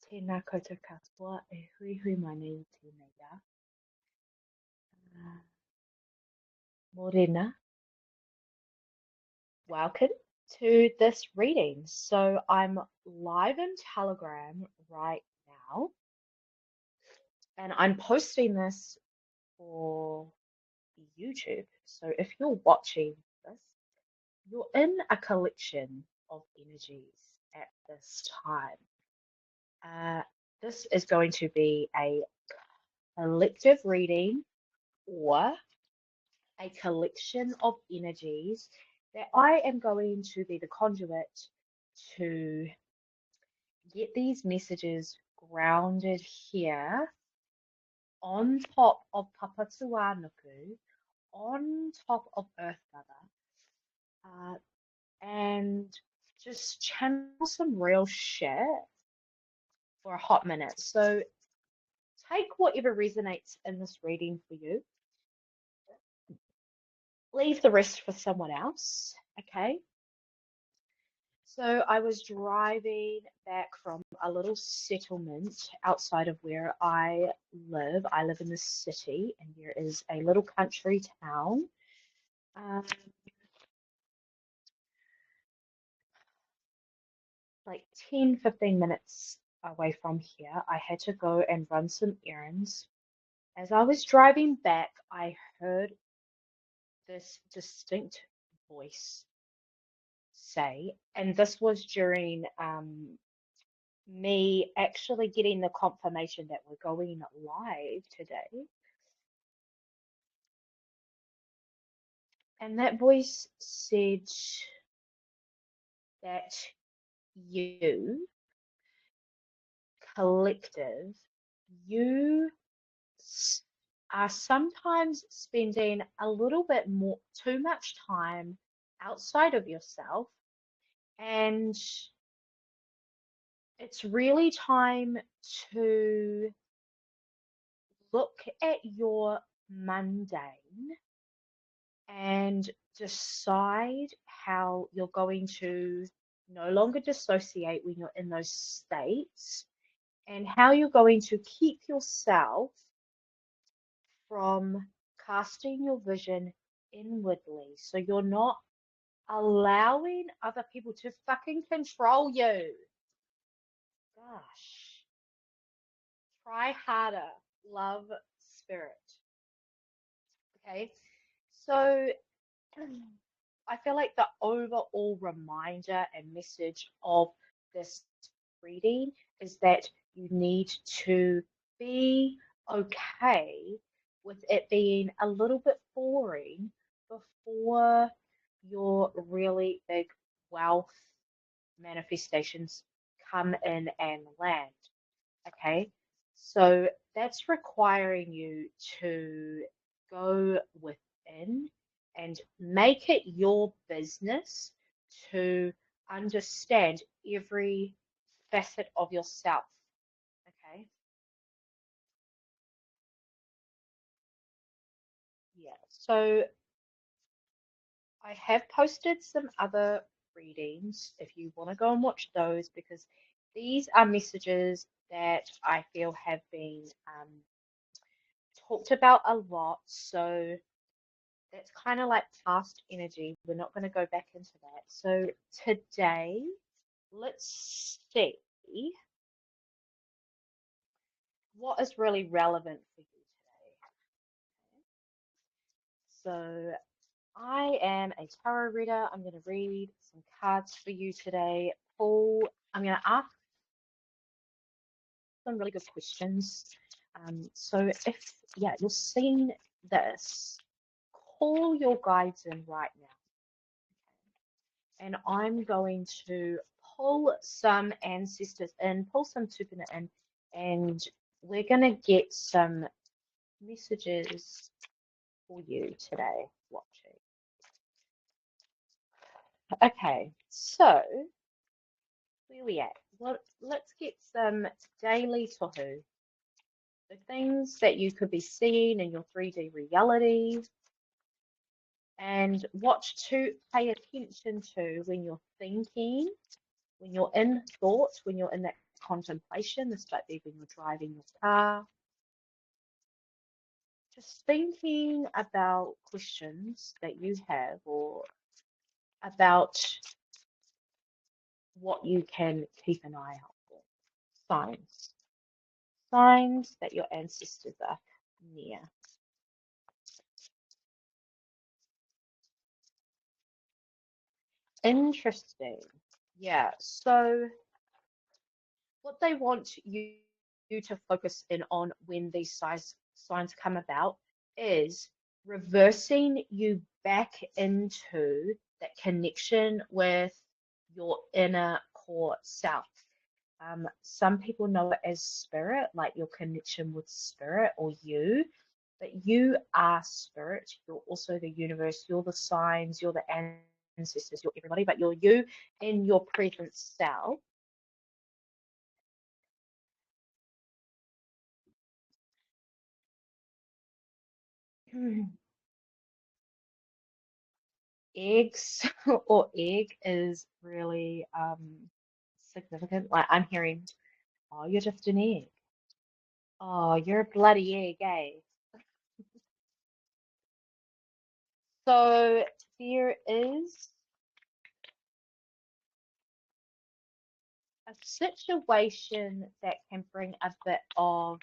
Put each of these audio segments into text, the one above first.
Tēnā koutou katoa e hui hui mana I tēnei rā. Morena, welcome to this reading. So I'm live in Telegram right now, and I'm posting this for YouTube. So if you're watching this, you're in a collection of energies at this time. This is going to be a collective reading or a collection of energies that I am going to be the conduit to get these messages grounded here on top of Papatuanuku, on top of Earth Mother, and just channel some real shit for a hot minute. So take whatever resonates in this reading for you. Leave the rest for someone else, okay? So I was driving back from a little settlement outside of where I live. I live in the city, and there is a little country town. Like 10, 15 minutes away from here. I had to go and run some errands. As I was driving back, I heard this distinct voice say, and this was during me actually getting the confirmation that we're going live today. And that voice said that you, collective, you are sometimes spending a little bit more, too much time outside of yourself, and it's really time to look at your mundane and decide how you're going to no longer dissociate when you're in those states, and how you're going to keep yourself from casting your vision inwardly. So you're not allowing other people to fucking control you. Gosh. Try harder, love, spirit. Okay. So I feel like the overall reminder and message of this reading is that you need to be okay with it being a little bit boring before your really big wealth manifestations come in and land. Okay, so that's requiring you to go within and make it your business to understand every facet of yourself. Okay, yeah, so I have posted some other readings if you want to go and watch those, because these are messages that I feel have been talked about a lot. So that's kind of like past energy. We're not going to go back into that. So today, let's see what is really relevant for you today. So I am a tarot reader. I'm going to read some cards for you today. I'm going to ask some really good questions. So if, yeah, you're seeing this, call your guides in right now. And I'm going to pull some ancestors in, pull some tupuna in, and we're going to get some messages for you today watching. Okay, so where we at? Well, let's get some daily tohu. The things that you could be seeing in your 3D reality, and what to pay attention to when you're thinking, when you're in thought, when you're in that contemplation. This might be when you're driving your car, just thinking about questions that you have or about what you can keep an eye out for. Signs that your ancestors are near. Interesting. Yeah, so what they want you to focus in on when these signs come about is reversing you back into that connection with your inner core self. Some people know it as spirit, like your connection with spirit or you, but you are spirit. You're also the universe. You're the signs. You're the ancestors. You're everybody, but you're you in your present self. Eggs or egg is really significant. Like I'm hearing, oh, you're just an egg. Oh, you're a bloody egg, eh? So there is a situation that can bring a bit of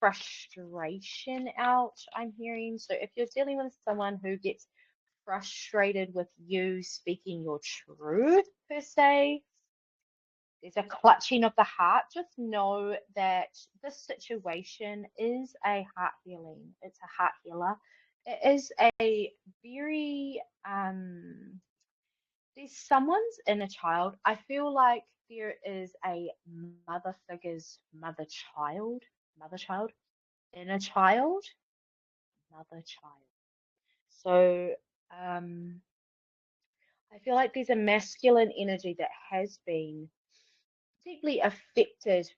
frustration out, I'm hearing. So if you're dealing with someone who gets frustrated with you speaking your truth, per se, there's a clutching of the heart. Just know that this situation is a heart healing. It's a heart healer. It is a very there's someone's inner child. I feel like there is a mother figure's mother child, inner child, mother child. So I feel like there's a masculine energy that has been deeply affected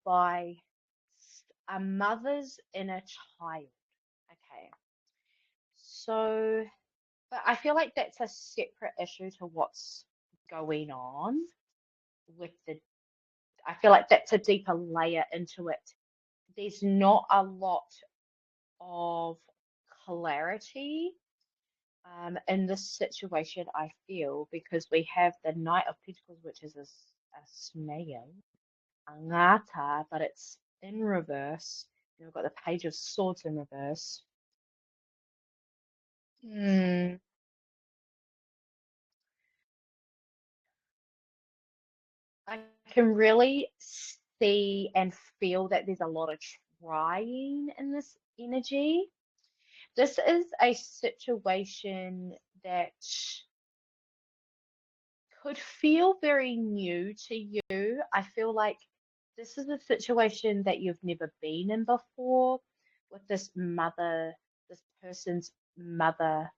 by a mother's inner child. Okay. So, but I feel like that's a separate issue to what's going on with the, I feel like that's a deeper layer into it. There's not a lot of clarity in this situation, I feel, because we have the Knight of Pentacles, which is a snail, a ngata, but it's in reverse. We've got the Page of Swords in reverse. Hmm. I can really see and feel that there's a lot of trying in this energy. This is a situation that could feel very new to you. I feel like this is a situation that you've never been in before with this person's mother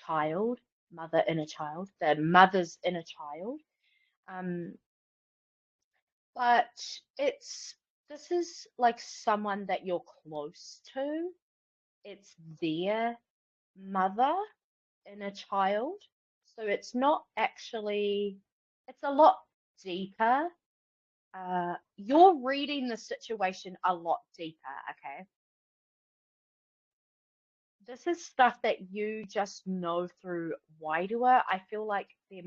inner child, the mother's inner child. Um, but this is like someone that you're close to. It's their mother inner child. So it's not actually, it's a lot deeper. You're reading the situation a lot deeper, okay? This is stuff that you just know through wairua. I feel like you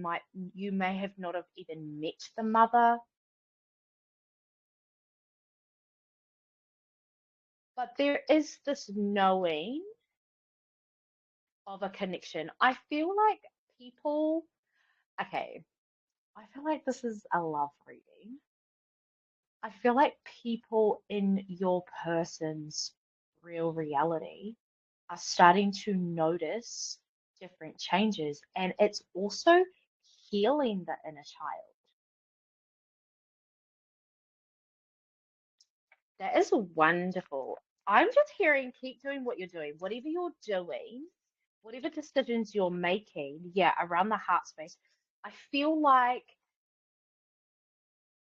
may have not have even met the mother, but there is this knowing of a connection. I feel like people, okay, I feel like this is a love reading. I feel like people in your person's real reality are starting to notice different changes, and it's also healing the inner child. That is wonderful. I'm just hearing keep doing what you're doing, whatever you're doing, whatever decisions you're making, yeah, around the heart space. I feel like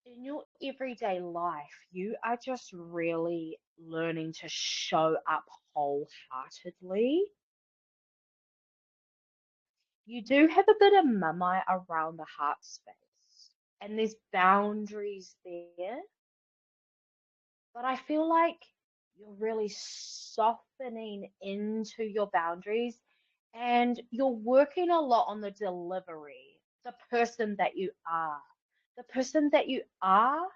in your everyday life, you are just really learning to show up wholeheartedly. You do have a bit of mumai around the heart space. and there's boundaries there, but I feel like you're really softening into your boundaries and you're working a lot on the delivery, the person that you are. The person that you are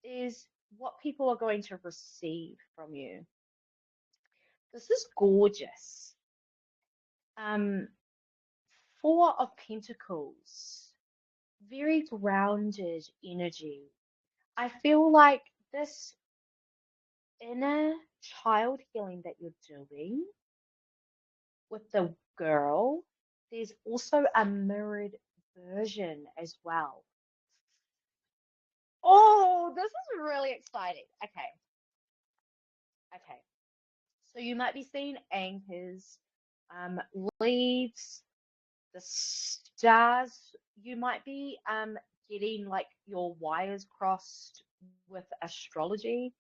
is what people are going to receive from you. This is gorgeous. Um, Four of Pentacles, very grounded energy. I feel like this inner child healing that you're doing with the girl, there's also a mirrored version as well. Oh, this is really exciting. Okay, okay. So you might be seeing anchors, leaves, the stars. You might be getting like your wires crossed with astrology,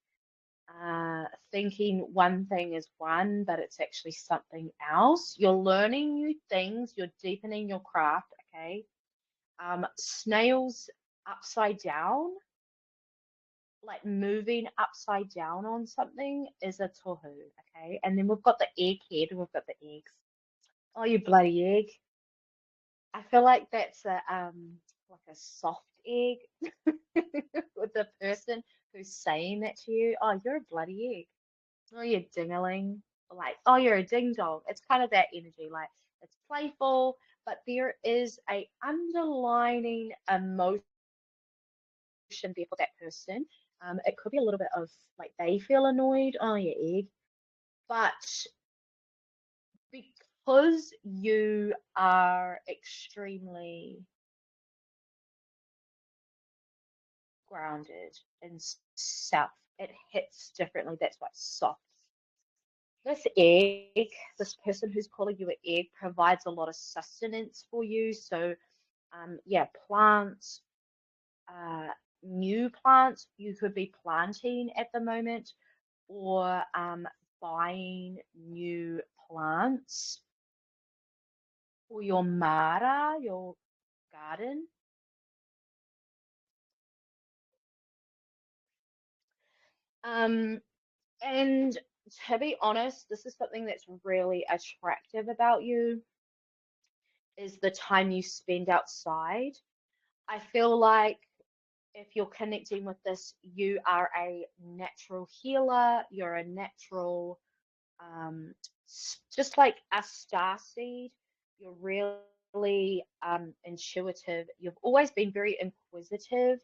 thinking one thing is one, but it's actually something else. You're learning new things, you're deepening your craft, okay? Snails upside down, like moving upside down on something, is a tohu, okay? And then we've got the egghead and we've got the eggs. Oh, you bloody egg. I feel like that's a like a soft egg with the person who's saying that to you. Oh, you're a bloody egg. Oh, you dingaling. Like, oh, you're a ding dong. It's kind of that energy. Like, it's playful, but there is a underlining emotion there for that person. It could be a little bit of like they feel annoyed. Oh, you egg. But because you are extremely grounded and self, it hits differently. That's why it's soft. This egg, this person who's calling you an egg provides a lot of sustenance for you. So, yeah, plants, uh, new plants you could be planting at the moment, or buying new plants for your mara, your garden. Um, and to be honest, this is something that's really attractive about you is the time you spend outside. I feel like if you're connecting with this, you are a natural healer, you're a natural, um, just like a star seed, you're really intuitive. You've always been very inquisitive.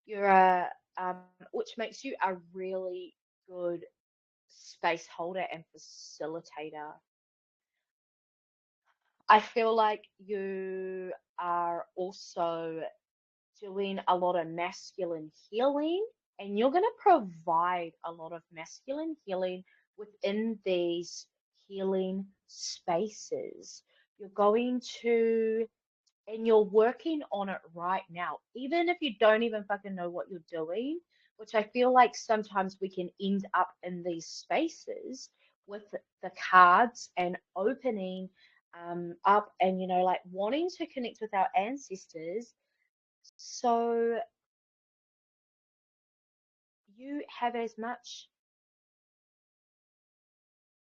You're a, um, which makes you a really good space holder and facilitator. I feel like you are also doing a lot of masculine healing, and you're going to provide a lot of masculine healing within these healing spaces. You're going to, and you're working on it right now, even if you don't even fucking know what you're doing, which I feel like sometimes we can end up in these spaces with the cards and opening up and, like wanting to connect with our ancestors. So you have as much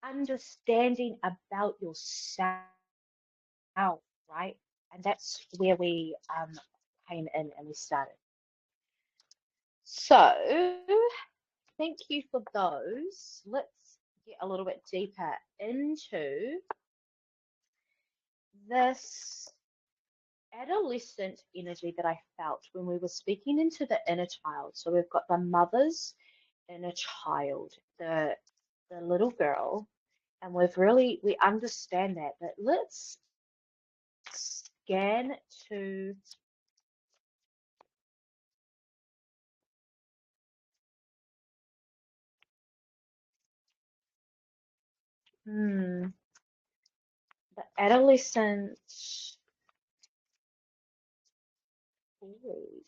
understanding about yourself, right? And that's where we came in and we started. So thank you for those. Let's get a little bit deeper into this adolescent energy that I felt when we were speaking into the inner child. So we've got the mother's inner child, the little girl, and we understand that. But let's scan to the adolescent. Ooh,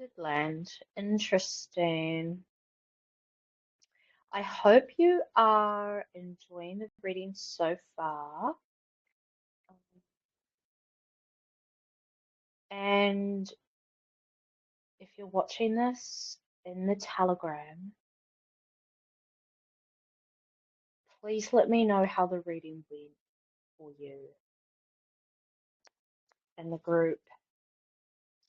Did land. Interesting. I hope you are enjoying the reading so far. And if you're watching this in the Telegram, please let me know how the reading went for you in the group.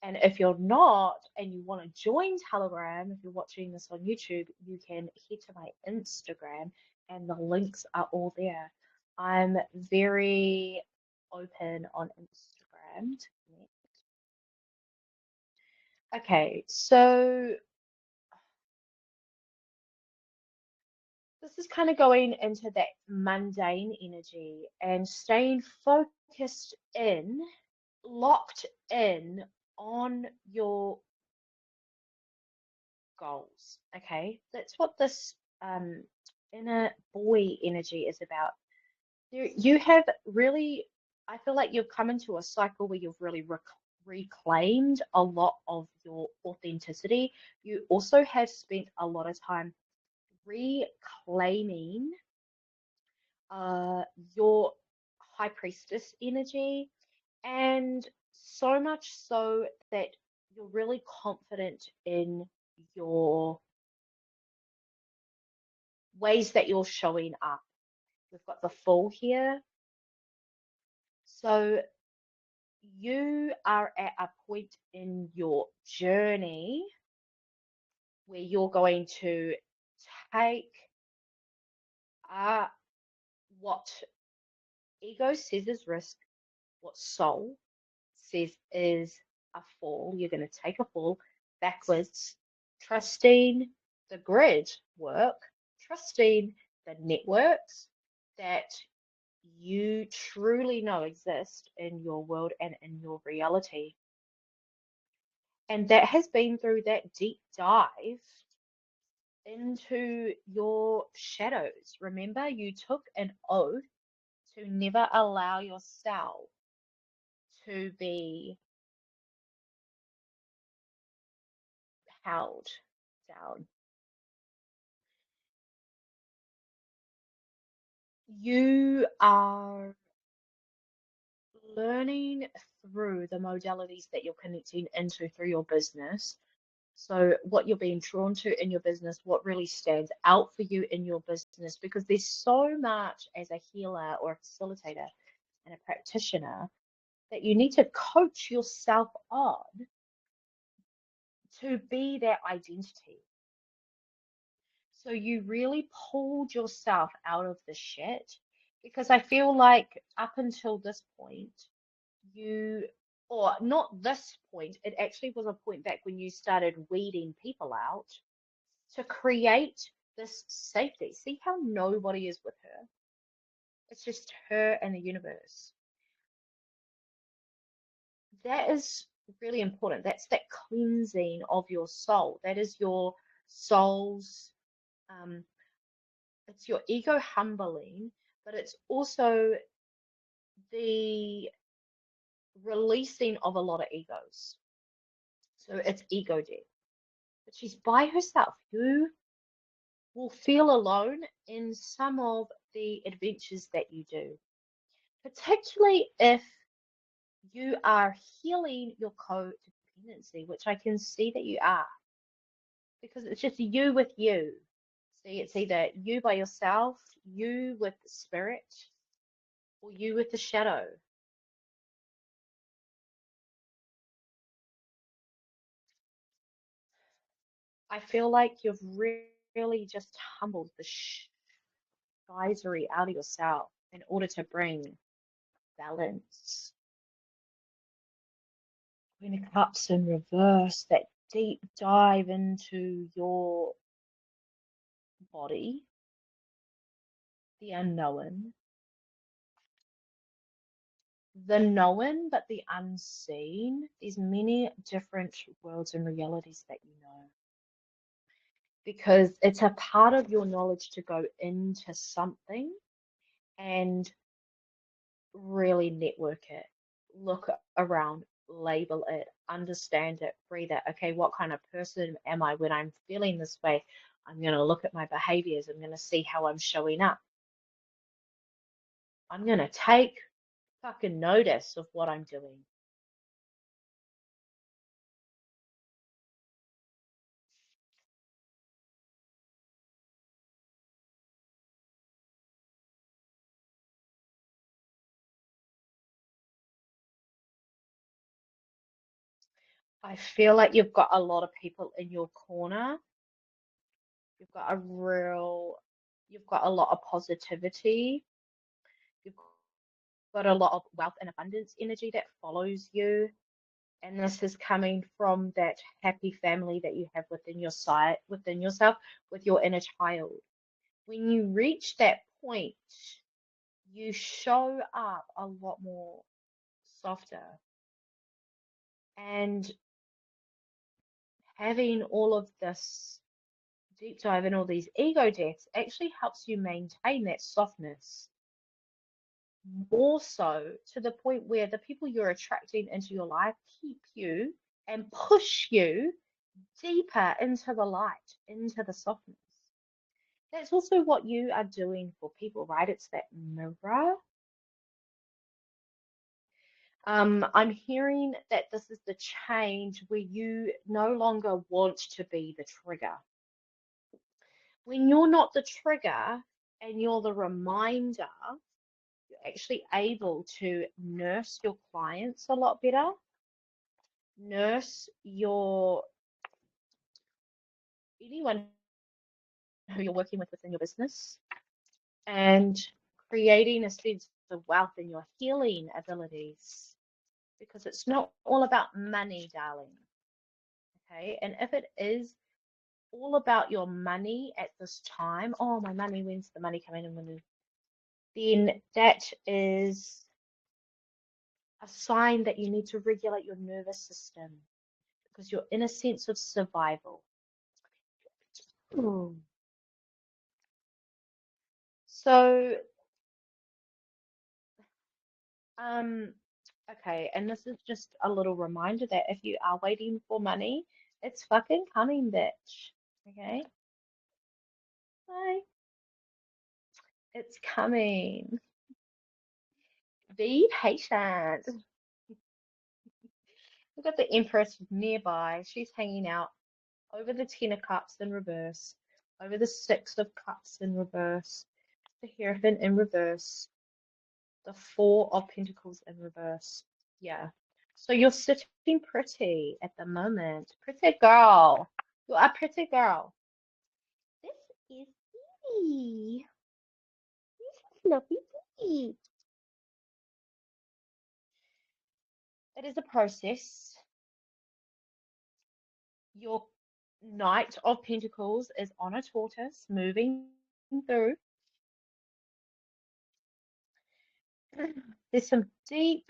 And if you're not and you want to join Telegram, if you're watching this on YouTube, you can head to my Instagram and the links are all there. I'm very open on Instagram to connect. Okay, so this is kind of going into that mundane energy and staying focused in, locked in on your goals. Okay, that's what this inner boy energy is about. You have really, I feel like you've come into a cycle where you've really reclaimed a lot of your authenticity. You also have spent a lot of time reclaiming uh, your high priestess energy, and so much so that you're really confident in your ways that you're showing up. We've got the Fool here. So you are at a point in your journey where you're going to take what ego says is risk, what soul says is a fall. You're going to take a fall backwards, trusting the grid work, trusting the networks that you truly know exist in your world and in your reality. And that has been through that deep dive into your shadows. Remember, you took an oath to never allow yourself to be held down. You are learning through the modalities that you're connecting into through your business. So, what you're being drawn to in your business, what really stands out for you in your business, because there's so much as a healer or a facilitator and a practitioner that you need to coach yourself on to be that identity. So you really pulled yourself out of the shit, because I feel like up until this point, you, or not this point, it actually was a point back when you started weeding people out to create this safety. See how nobody is with her? It's just her and the universe. That is really important. That's that cleansing of your soul. That is your soul's, um, it's your ego humbling, but it's also the releasing of a lot of egos. So it's ego death. But she's by herself. You will feel alone in some of the adventures that you do, particularly if you are healing your codependency, which I can see that you are, because it's just you with you. See, it's either you by yourself, you with the spirit, or you with the shadow. I feel like you've really just humbled the geysery out of yourself in order to bring balance. Queen of Cups in reverse, that deep dive into your body, the unknown, the known, but the unseen. There's many different worlds and realities that you know, because it's a part of your knowledge to go into something and really network it, look around, label it, understand it, breathe it. Okay, what kind of person am I when I'm feeling this way? I'm going to look at my behaviors. I'm going to see how I'm showing up. I'm going to take fucking notice of what I'm doing. I feel like you've got a lot of people in your corner. You've got a real, you've got a lot of positivity. You've got a lot of wealth and abundance energy that follows you. And this is coming from that happy family that you have within your sight, within yourself, with your inner child. When you reach that point, you show up a lot more softer. And having all of this deep dive in all these ego deaths actually helps you maintain that softness more so to the point where the people you're attracting into your life keep you and push you deeper into the light, into the softness. That's also what you are doing for people, right? It's that mirror. I'm hearing that this is the change where you no longer want to be the trigger. When you're not the trigger and you're the reminder, you're actually able to nurse your clients a lot better, nurse your anyone who you're working with within your business, and creating a sense of wealth in your healing abilities because it's not all about money, darling. Okay. And if it is all about your money at this time, oh, my money, when's the money coming in? Then that is a sign that you need to regulate your nervous system because you're in a sense of survival. Ooh. So, um, okay, and this is just a little reminder that if you are waiting for money, it's fucking coming, bitch. Okay? Bye. It's coming. Be patient. We've got the Empress nearby. She's hanging out over the Ten of Cups in reverse, over the Six of Cups in reverse, the Hierophant in reverse, the Four of Pentacles in reverse. Yeah. So you're sitting pretty at the moment. Pretty girl. You're a pretty girl. This is me. This is lovely. It is a process. Your Knight of Pentacles is on a tortoise moving through. There's some deep,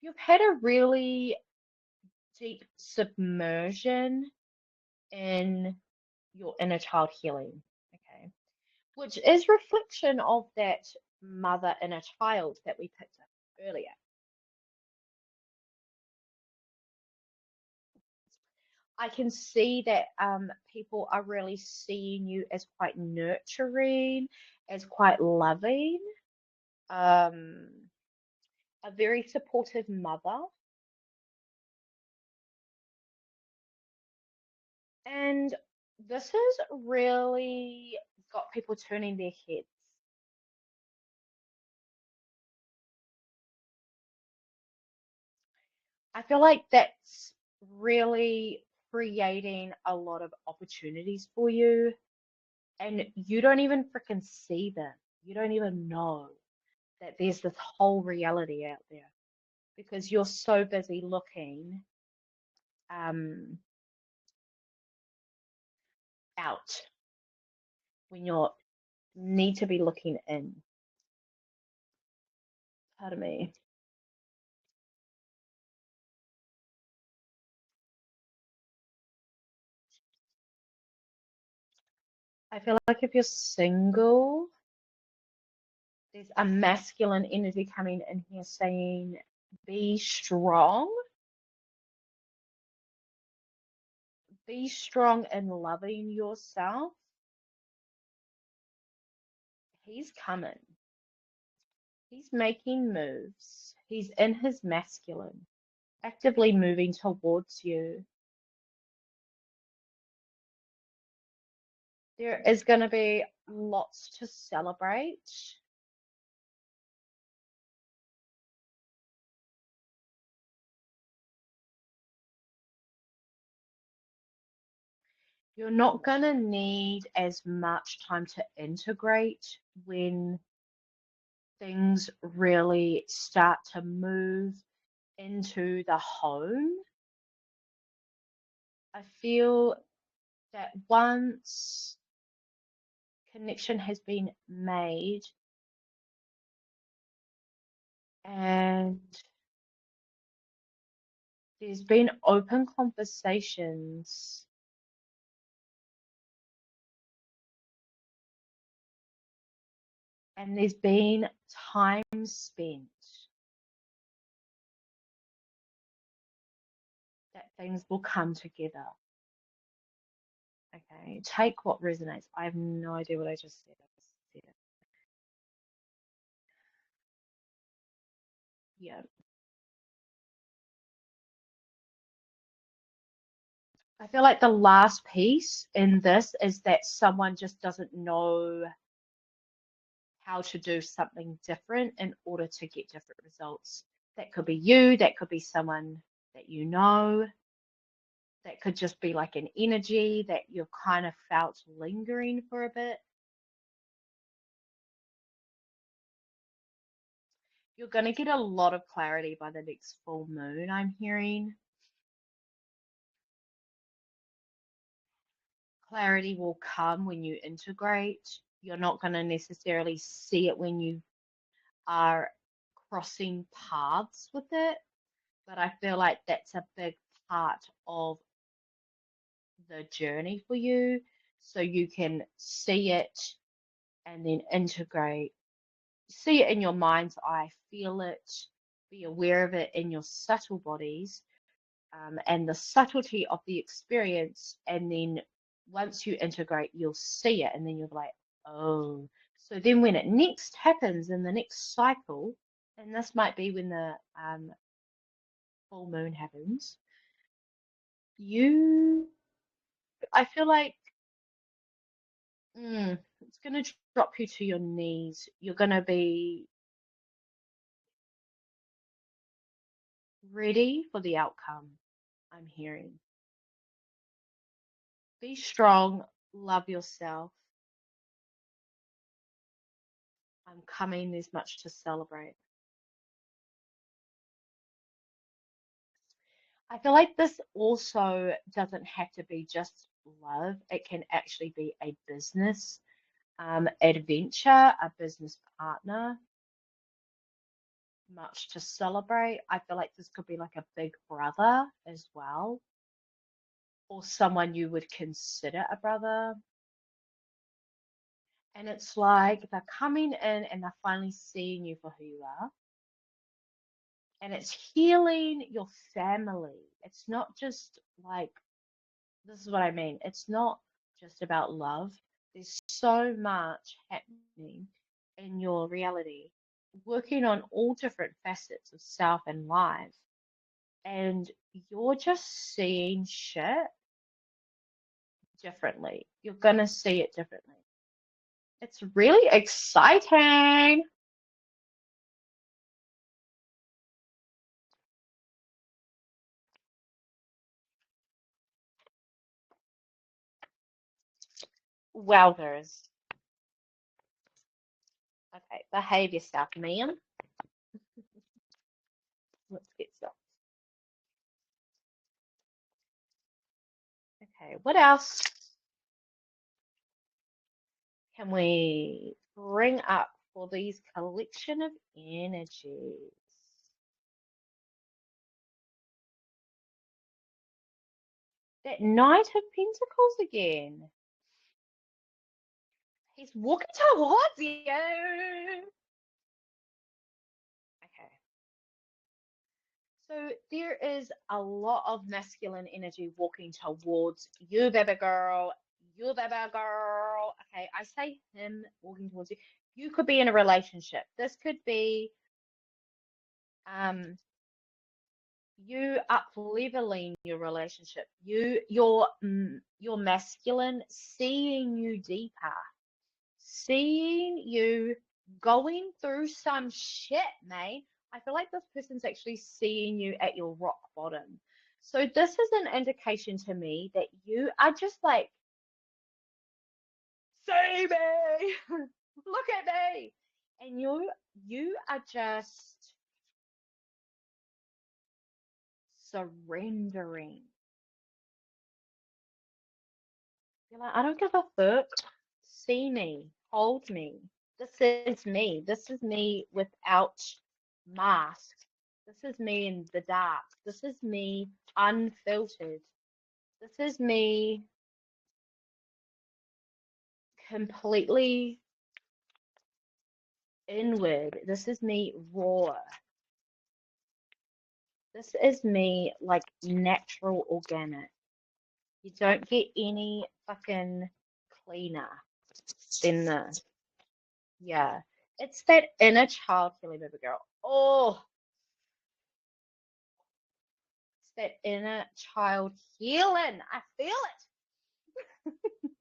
you've had a really deep submersion in your inner child healing, okay, which is reflection of that mother inner child that we picked up earlier. I can see that people are really seeing you as quite nurturing, as quite loving, um, a very supportive mother. And this has really got people turning their heads. I feel like that's really creating a lot of opportunities for you, and you don't even freaking see them. You don't even know that there's this whole reality out there because you're so busy looking um, out when you need to be looking in. Pardon me. I feel like if you're single, There's a masculine energy coming in here saying, be strong. Be strong in loving yourself. He's coming. He's making moves. He's in his masculine, actively moving towards you. There is going to be lots to celebrate. You're not going to need as much time to integrate when things really start to move into the home. I feel that once connection has been made and there's been open conversations, and there's been time spent, that things will come together. Okay, take what resonates. I have no idea what I just said. I just said it. Yeah. I feel like the last piece in this is that someone just doesn't know how to do something different in order to get different results. That could be you, that could be someone that you know, that could just be like an energy that you've kind of felt lingering for a bit. You're going to get a lot of clarity by the next full moon, I'm hearing. Clarity will come when you integrate. You're not going to necessarily see it when you are crossing paths with it, but I feel like that's a big part of the journey for you. So you can see it and then integrate, see it in your mind's eye, feel it, be aware of it in your subtle bodies, and the subtlety of the experience. And then once you integrate, you'll see it, and then you'll be like, oh. So then when it next happens in the next cycle, and this might be when the full moon happens, I feel like it's going to drop you to your knees. You're going to be ready for the outcome, I'm hearing. Be strong, love yourself. I'm coming, there's much to celebrate. I feel like this also doesn't have to be just love, it can actually be a business adventure, a business partner, much to celebrate. I feel like this could be like a big brother as well, or someone you would consider a brother. And it's like they're coming in and they're finally seeing you for who you are. And it's healing your family. It's not just like, this is what I mean. It's not just about love. There's so much happening in your reality, working on all different facets of self and life. And you're just seeing shit differently. You're going to see it differently. It's really exciting. Wowzers. Okay, behave yourself, ma'am. Let's get started. Okay, what else can we bring up for these collection of energies? That Knight of Pentacles again. He's walking towards you. So there is a lot of masculine energy walking towards you, baby girl. You, baby girl. Okay, I say him walking towards you. You could be in a relationship. This could be um you up leveling your relationship. Your masculine seeing you deeper, seeing you going through some shit, mate. I feel like this person's actually seeing you at your rock bottom. So this is an indication to me that you are just like, see me, look at me, and you are just surrendering. You're like, I don't give a fuck. See me, hold me. This is me. This is me without mask. This is me in the dark. This is me unfiltered. This is me completely inward. This is me raw. This is me like natural organic. You don't get any fucking cleaner than this. Yeah. It's that inner child feeling, baby girl. Oh, it's that inner child healing. I feel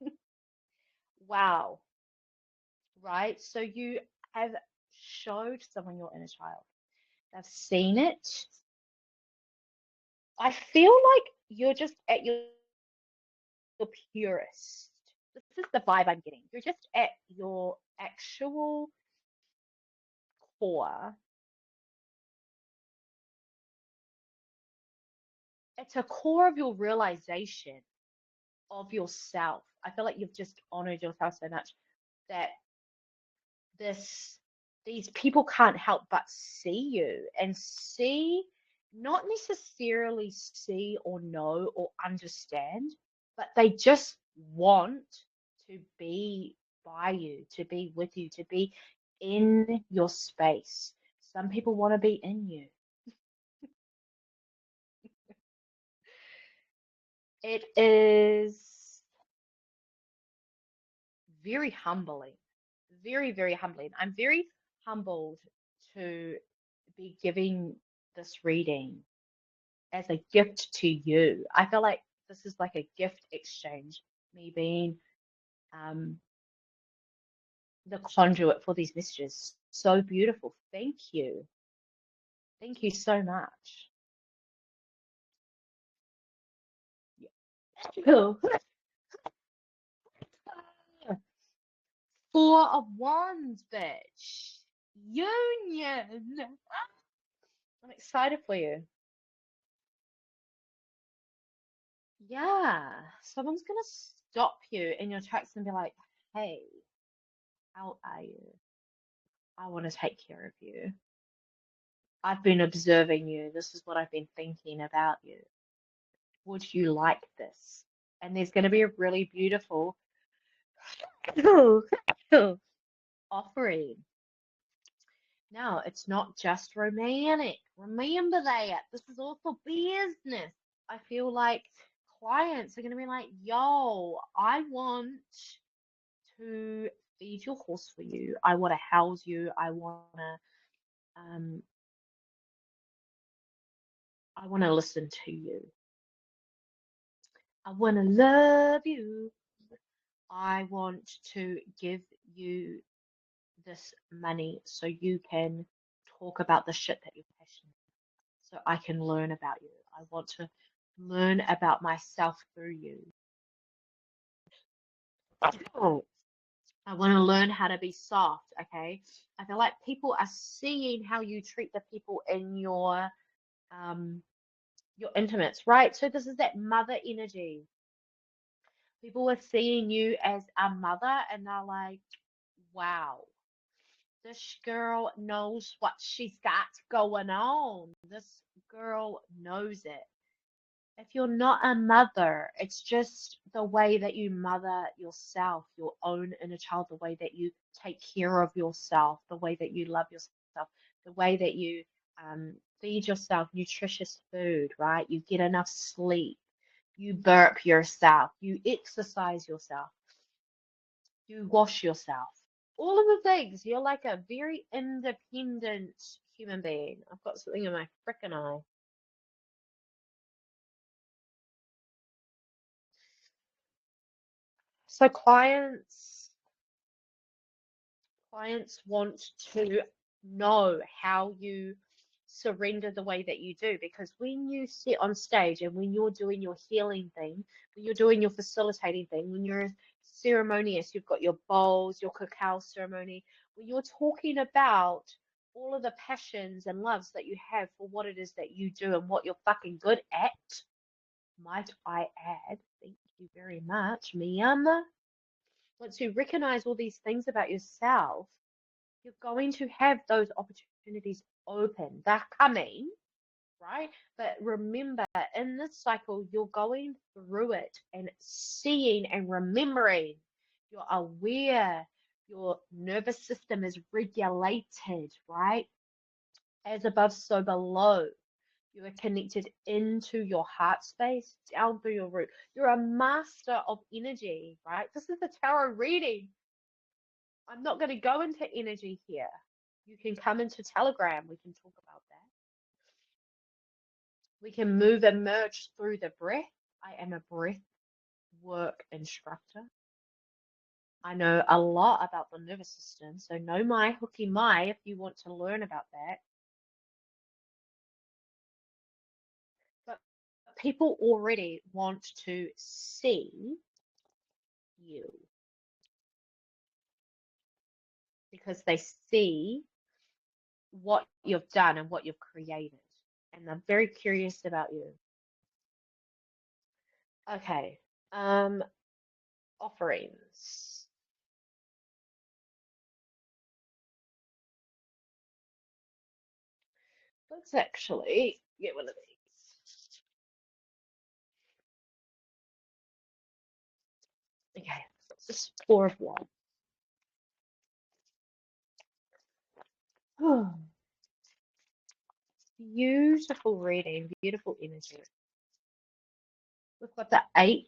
it. Wow. Right? So you have showed someone your inner child. They've seen it. I feel like you're just at your purest. This is the vibe I'm getting. You're just at your actual core. It's a core of your realization of yourself. I feel like you've just honored yourself so much that this these people can't help but see you and see, not necessarily see or know or understand, but they just want to be by you, to be with you, to be in your space. Some people want to be in you. It is very humbling, very, very humbling. I'm very humbled to be giving this reading as a gift to you. I feel like this is like a gift exchange, me being um, the conduit for these messages. So beautiful. Thank you. Thank you so much. Yeah. Four of Wands, bitch. Union. I'm excited for you. Yeah, someone's gonna stop you in your tracks and be like, hey, how are you? I want to take care of you. I've been observing you. This is what I've been thinking about you. Would you like this? And there's going to be a really beautiful offering. No, it's not just romantic. Remember that. This is all for business. I feel like clients are going to be like, yo, I want to feed your horse for you. I want to house you. Um, I want to listen to you. I want to love you. I want to give you this money so you can talk about the shit that you're passionate about, so I can learn about you. I want to learn about myself through you. Oh, I want to learn how to be soft, okay? I feel like people are seeing how you treat the people in your intimates, right? So this is that mother energy. People are seeing you as a mother and they're like, wow, this girl knows what she's got going on. This girl knows it. If you're not a mother, it's just the way that you mother yourself, your own inner child, the way that you take care of yourself, the way that you love yourself, the way that you feed yourself nutritious food, right? You get enough sleep, you burp yourself, you exercise yourself, you wash yourself. All of the things. You're like a very independent human being. I've got something in my frickin' eye. So clients want to know how you surrender the way that you do, because when you sit on stage and when you're doing your healing thing, when you're doing your facilitating thing, when you're ceremonious, you've got your bowls, your cacao ceremony, when you're talking about all of the passions and loves that you have for what it is that you do and what you're fucking good at, might I add, thank you very much, Miyama. Once you recognize all these things about yourself, you're going to have those opportunities open. They're coming, right? But remember, in this cycle, you're going through it and seeing and remembering. You're aware. Your nervous system is regulated, right? As above, so below. You are connected into your heart space, down through your root. You're a master of energy, right? This is the tarot reading. I'm not going to go into energy here. You can come into Telegram. We can talk about that. We can move and merge through the breath. I am a breath work instructor. I know a lot about the nervous system, so know my hooky my if you want to learn about that. But people already want to see you because they see what you've done and what you've created, and they're very curious about you. Okay, offerings. Let's actually get one of these. Okay, this is Four of Wands. Oh, beautiful reading, beautiful energy. We've got the Eight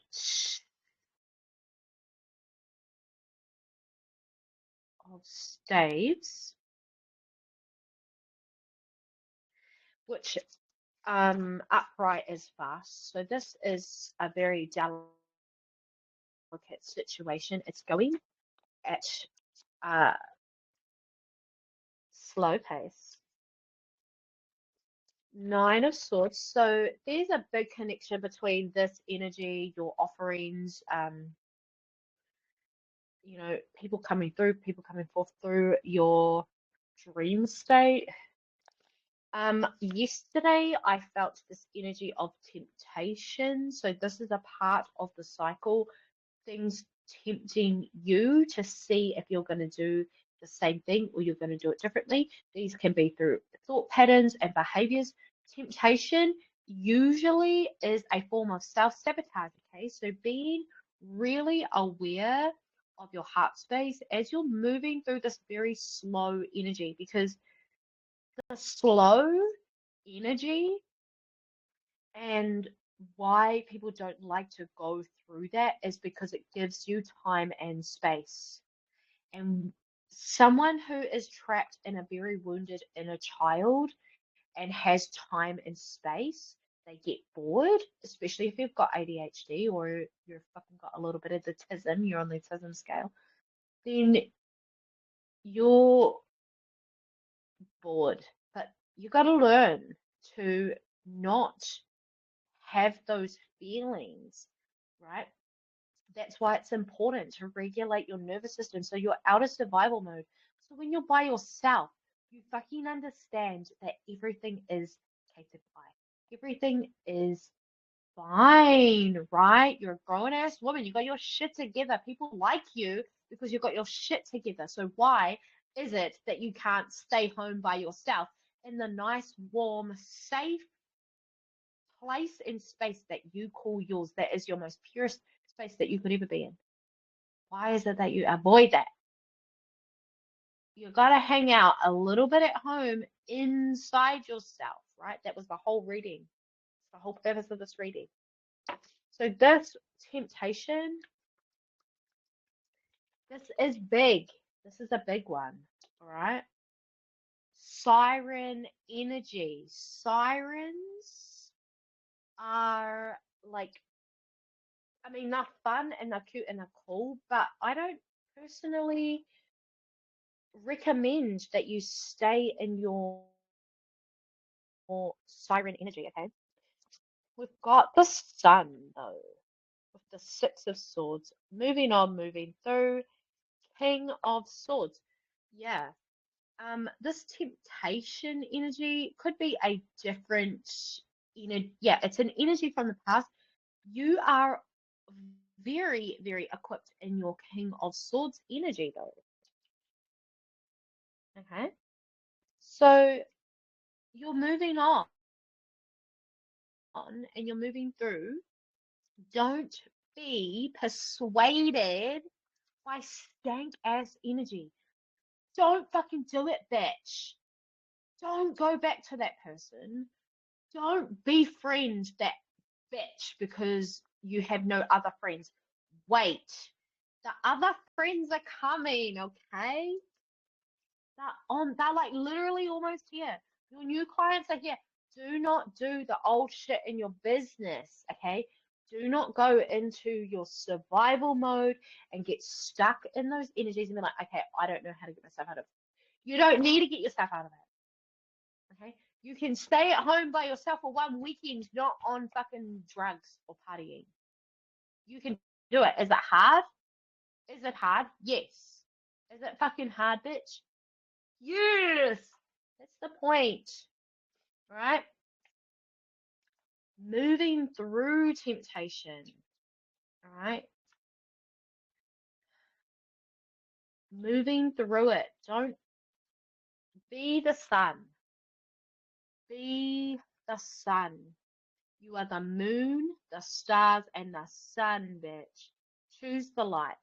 of Staves, which upright is fast. So this is a very delicate situation. It's going at a slow pace. Nine of Swords. So there's a big connection between this energy, your offerings, you know, people coming through, people coming forth through your dream state. Yesterday I felt this energy of temptation. So this is a part of the cycle, things tempting you to see if you're going to do the same thing or you're going to do it differently. These can be through thought patterns and behaviors. Temptation usually is a form of self-sabotage, okay? So being really aware of your heart space as you're moving through this very slow energy, because the slow energy and why people don't like to go through that is because it gives you time and space. And someone who is trapped in a very wounded inner child and has time and space, they get bored, especially if you've got ADHD or you've fucking got a little bit of the tism, you're on the tism scale, then you're bored. But you got to learn to not have those feelings, right? That's why it's important to regulate your nervous system so you're out of survival mode. So when you're by yourself, you fucking understand that everything is catered by. Everything is fine, right? You're a grown ass woman. You got your shit together. People like you because you got your shit together. So why is it that you can't stay home by yourself in the nice, warm, safe place and space that you call yours, that is your most purest space that you could ever be in? Why is it that you avoid that? You got to hang out a little bit at home inside yourself right? That was the whole reading, the whole purpose of this reading. So this temptation, this is big. This is a big one, all right? Siren energy. Sirens are like, I mean, they're fun and they're cute and they're cool, but I don't personally recommend that you stay in your siren energy, okay? We've got the sun, though, with the Six of Swords. Moving on, moving through. King of Swords. Yeah. This temptation energy could be a different, yeah, it's an energy from the past. You are very, very equipped in your King of Swords energy, though. Okay. So you're moving on and you're moving through. Don't be persuaded by stank ass energy. Don't fucking do it, bitch. Don't go back to that person. Don't befriend that bitch because you have no other friends. Wait. The other friends are coming, okay? They're like literally almost here. Your new clients are here. Do not do the old shit in your business, okay? Do not go into your survival mode and get stuck in those energies and be like, okay, I don't know how to get myself out of it. You don't need to get yourself out of it, okay? You can stay at home by yourself for one weekend, not on fucking drugs or partying. You can do it. Is it hard? Is it hard? Yes. Is it fucking hard, bitch? Yes. That's the point. All right. Moving through temptation. All right. Moving through it. Don't be the sun. Be the sun. You are the moon, the stars, and the sun, bitch. Choose the light.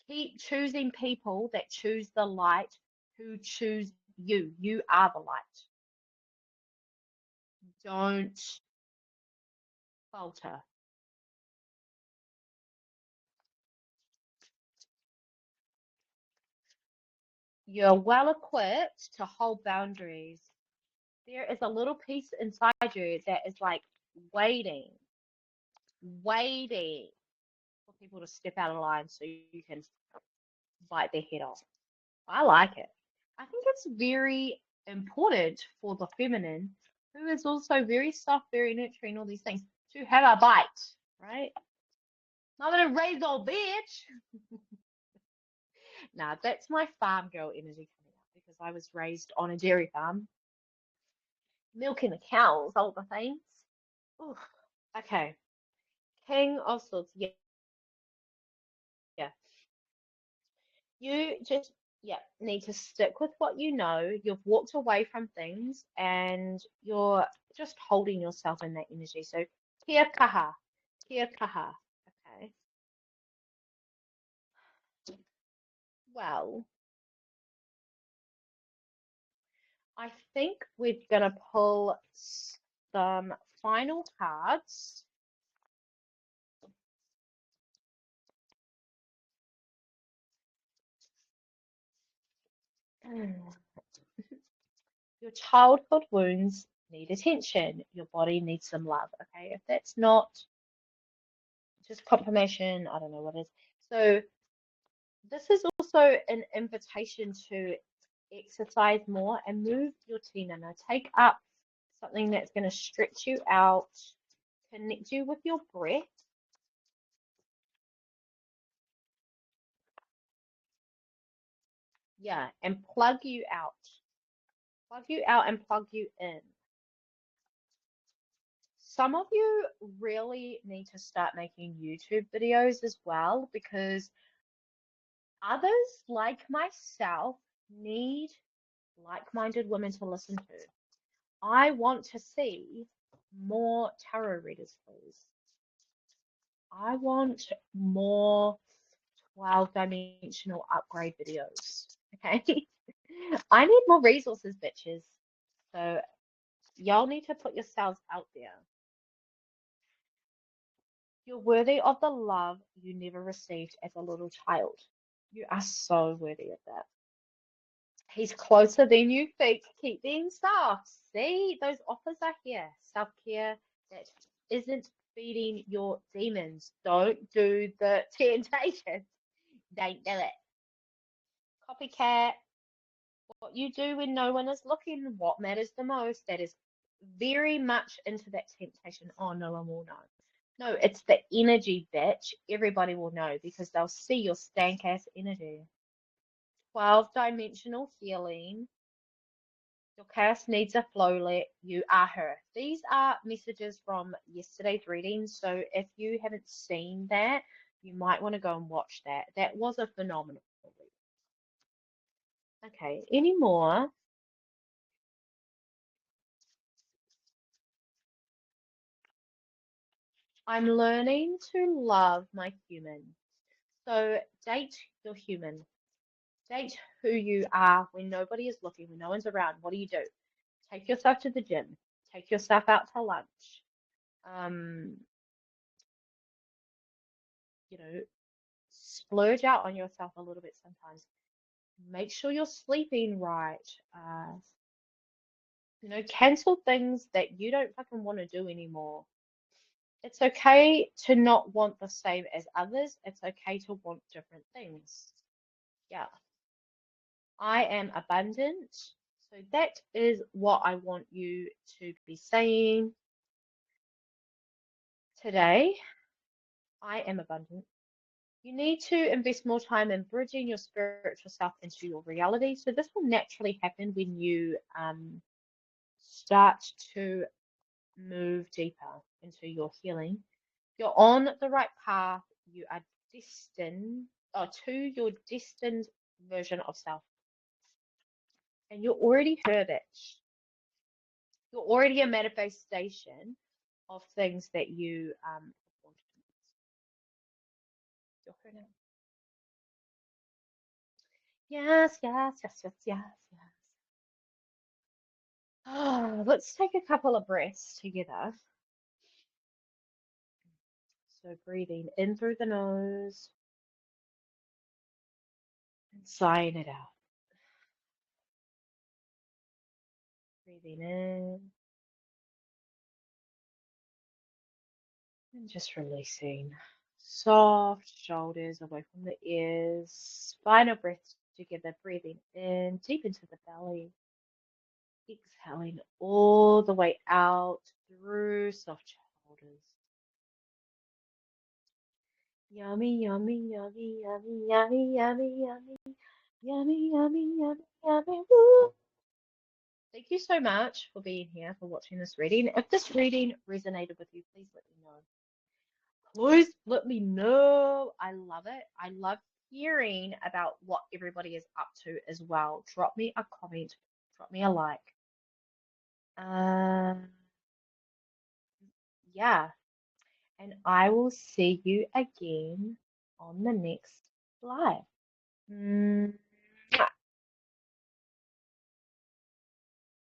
Keep choosing people that choose the light, who choose you. You are the light. Don't falter. You're well equipped to hold boundaries. There is a little piece inside you that is like waiting, waiting for people to step out of line so you can bite their head off. I like it. I think it's very important for the feminine, who is also very soft, very nurturing, all these things, to have a bite, right? Not gonna raise old bitch. Nah, that's my farm girl energy coming out because I was raised on a dairy farm, milking the cows, all the things. Oof. Okay, King of Swords. Yeah, yeah. You just, yeah, need to stick with what you know. You've walked away from things and you're just holding yourself in that energy. So, kia kaha, kia kaha. Okay. Well, I think we're gonna pull some final cards. Your childhood wounds need attention. Your body needs some love. Okay. If that's not just confirmation, I don't know what is. So this is also an invitation to exercise more and move your tinana. Take up something that's going to stretch you out, connect you with your breath. Yeah, and plug you out. Plug you out and plug you in. Some of you really need to start making YouTube videos as well because others, like myself, need like-minded women to listen to. I want to see more tarot readers, please. I want more 12-dimensional upgrade videos. Okay. I need more resources, bitches. So Y'all need to put yourselves out there. You're worthy of the love you never received as a little child. You are so worthy of that. He's closer than you think. Keep being soft. See, those offers are here. Self-care that isn't feeding your demons. Don't do the temptations. Don't do it. Copycat. What you do when no one is looking, what matters the most. That is very much into that temptation. Oh, no one will know. No, it's the energy, bitch. Everybody will know because they'll see your stank ass energy. 12-dimensional healing. Your chaos needs a flowlet. You are her. These are messages from yesterday's reading. So if you haven't seen that, you might want to go and watch that. That was a phenomenal reading. Okay, any more? I'm learning to love my human. So date your human. Date who you are when nobody is looking, when no one's around. What do? Take yourself to the gym. Take yourself out to lunch. Um, you know, splurge out on yourself a little bit sometimes. Make sure you're sleeping right. Cancel things that you don't fucking want to do anymore. It's okay to not want the same as others. It's okay to want different things. Yeah. I am abundant. So that is what I want you to be saying today. I am abundant. You need to invest more time in bridging your spiritual self into your reality. So this will naturally happen when you start to move deeper into your healing. You're on the right path. You are destined to your destined version of self. And you already heard it. You're already a manifestation of things that you wanted. You're her now. Yes, yes, yes, yes, yes, yes. Oh, let's take a couple of breaths together. So breathing in through the nose and sighing it out. Breathing in and just releasing. Soft shoulders away from the ears. Final breaths together. Breathing in deep into the belly. Exhaling all the way out through soft shoulders. Yummy, yummy, yummy, yummy, yummy, yummy, yummy, yummy, yummy, yummy, yummy. Woo. Thank you so much for being here, for watching this reading. If this reading resonated with you, please let me know. Please let me know. I love it. I love hearing about what everybody is up to as well. Drop me a comment, drop me a like. Yeah, and I will see you again on the next live.